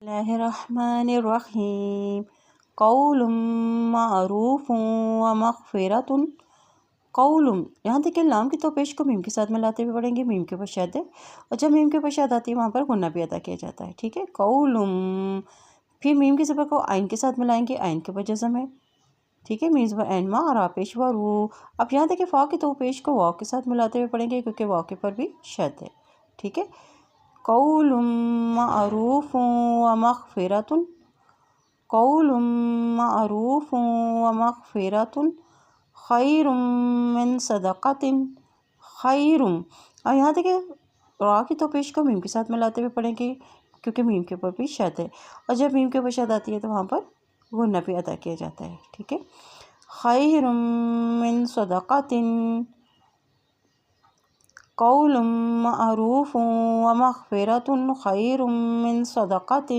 اللہ الرحمن الرحیم قول معروف و مغفرۃ قول، یہاں دیکھیں لام کی تو پیش کو میم کے ساتھ ملاتے ہوئے پڑھیں گے، میم کے اوپر شد ہے، اور جب میم کے اوپر شد آتی ہے وہاں پر غنہ بھی ادا کیا جاتا ہے، ٹھیک ہے۔ قول، پھر میم کی زبر کو آئین کے ساتھ ملائیں گے، آئین کے اوپر جزم ہے، ٹھیک ہے۔ میز و این ما را پیش و رو، اب یہاں دیکھیں فا کی تو پیش کو واو کے ساتھ ملاتے ہوئے پڑھیں گے کیونکہ واو کے پر بھی شد ہے، ٹھیک ہے۔ قول معروف و مغفرۃ، قول معروف و مغفرۃ خیر من صدقۃ، خیر، اور یہاں دیکھیں را کی تو پیش کو میم کے ساتھ ملاتے ہوئے پڑھیں گے کیونکہ میم کے اوپر بھی شد ہے، اور جب میم کے اوپر شد آتی ہے تو وہاں پر غنہ بھی ادا کیا جاتا ہے، ٹھیک ہے۔ خیر من صدقۃ، قول معروف و مغفرۃ خیر من صدقۃ۔